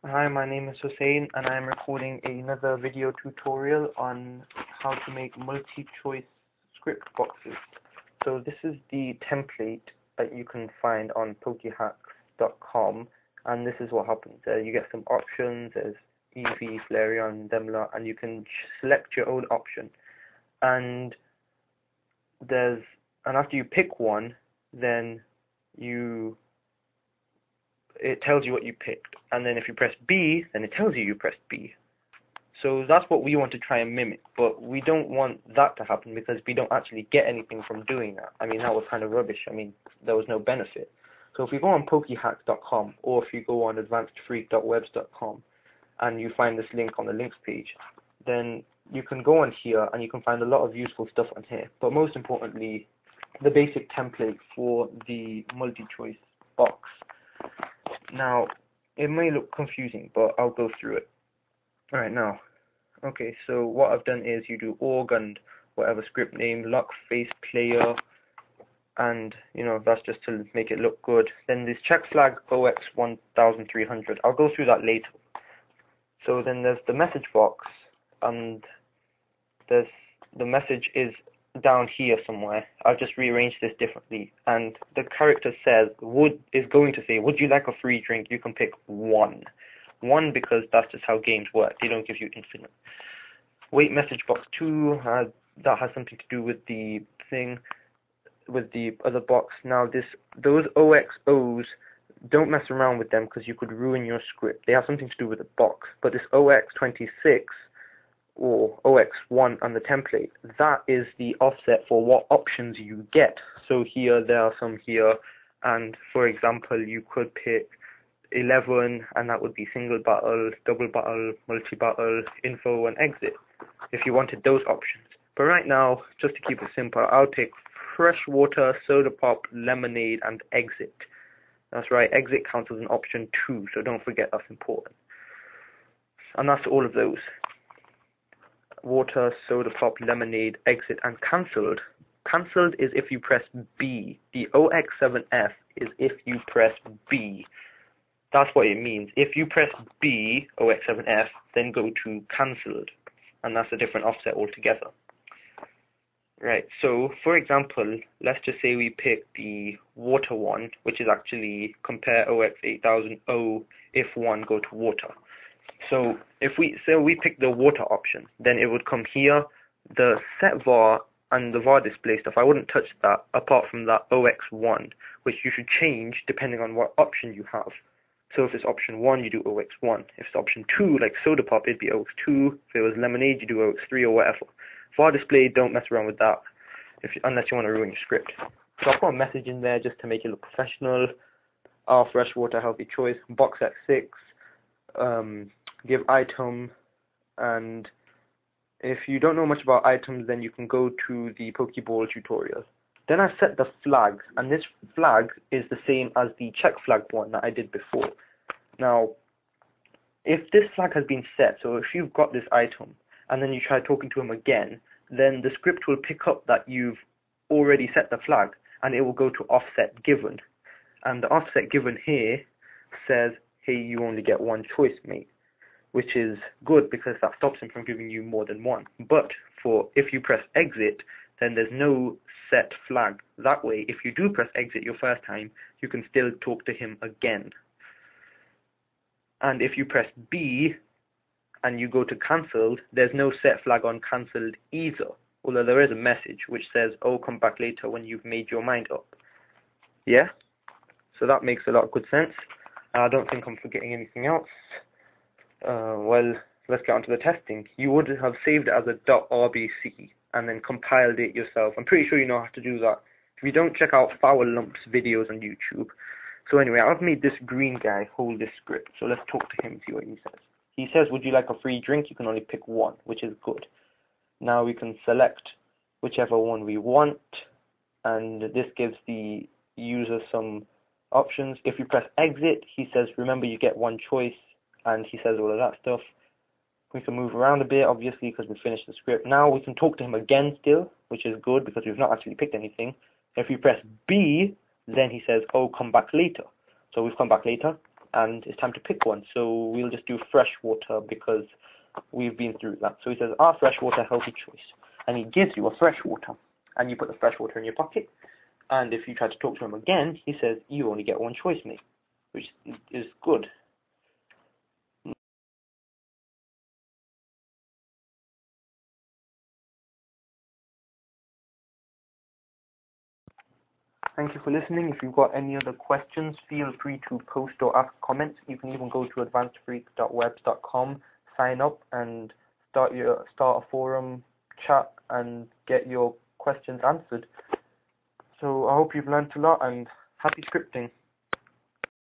Hi, my name is Hussein and I am recording another video tutorial on how to make multi-choice script boxes. So this is the template that you can find on pokehacks.com, and this is what happens. You get some options, there's Eevee, Flareon, Demla, and you can select your own option. And after you pick one, then it tells you what you picked, and then if you press B, then it tells you pressed B. So that's what we want to try and mimic, but we don't want that to happen because we don't actually get anything from doing that. I mean, that was kind of rubbish. I mean, there was no benefit. So if you go on pokehacks.com, or if you go on advancedfreak.webs.com and you find this link on the links page, then you can go on here and you can find a lot of useful stuff on here. But most importantly, the basic template for the multi-choice box. Now, it may look confusing, but I'll go through it. Alright, now, okay, so what I've done is you do org and whatever script name, lock faceplayer, and, that's just to make it look good. Then this checkflag OX 1300, I'll go through that later. So then there's the message box, and the message is down here somewhere. I've just rearranged this differently, and the character is going to say, would you like a free drink? You can pick one because that's just how games work. They don't give you infinite. Wait message box 2, that has something to do with the thing, with the other box. Now those OXOs, don't mess around with them because you could ruin your script. They have something to do with the box, but this OX26 or OX1 on the template, that is the offset for what options you get. So here, there are some here, and for example, you could pick 11, and that would be single battle, double battle, multi-battle, info, and exit, if you wanted those options. But right now, just to keep it simple, I'll pick freshwater, soda pop, lemonade, and exit. That's right, exit counts as an option too, so don't forget that's important. And that's all of those. Water, soda pop, lemonade, exit, and cancelled. Cancelled is if you press B. The OX7F is if you press B. That's what it means. If you press B, OX7F, then go to cancelled. And that's a different offset altogether. Right, so for example, let's just say we pick the water one, which is actually compare OX8000 O if one go to water. So if we pick the water option, then it would come here. The setvar and the vardisplay stuff, I wouldn't touch that apart from that OX1, which you should change depending on what option you have. So if it's option 1, you do OX1. If it's option 2, like soda pop, it'd be OX2. If it was lemonade, you do OX3 or whatever. Vardisplay, don't mess around with that unless you want to ruin your script. So I'll put a message in there just to make it look professional. Our freshwater healthy choice, boxset 6. Giveitem, and if you don't know much about items, then you can go to the Pokeball tutorial. Then I set the flag, and this flag is the same as the check flag one that I did before. Now, if this flag has been set, so if you've got this item, and then you try talking to him again, then the script will pick up that you've already set the flag, and it will go to offset given. And the offset given here says, hey, you only get one choice, mate. Which is good because that stops him from giving you more than one. But if you press exit, then there's no set flag. That way, if you do press exit your first time, you can still talk to him again. And if you press B and you go to cancelled, there's no set flag on cancelled either. Although there is a message which says, oh, come back later when you've made your mind up. Yeah? So that makes a lot of good sense. I don't think I'm forgetting anything else. Well, let's get on to the testing. You would have saved it as a .rbc and then compiled it yourself. I'm pretty sure you know how to do that. If you don't, check out Foul Lumps videos on YouTube. So anyway, I've made this green guy hold this script. So let's talk to him and see what he says. He says, would you like a free drink? You can only pick one, which is good. Now we can select whichever one we want, and this gives the user some options. If you press exit, he says, remember you get one choice. And he says all of that stuff. We can move around a bit, obviously, because we finished the script. Now we can talk to him again still, which is good because we've not actually picked anything. If you press B, then he says, oh, come back later. So we've come back later. and it's time to pick one. So we'll just do freshwater because we've been through that. So he says, "Are freshwater healthy choice?" And he gives you a freshwater, and you put the freshwater in your pocket. And if you try to talk to him again, he says, "You only get one choice, mate," which is good. Thank you for listening. If you've got any other questions, feel free to post or ask comments. You can even go to advancedfreak.webs.com, sign up, and start a forum chat and get your questions answered. So I hope you've learned a lot, and happy scripting.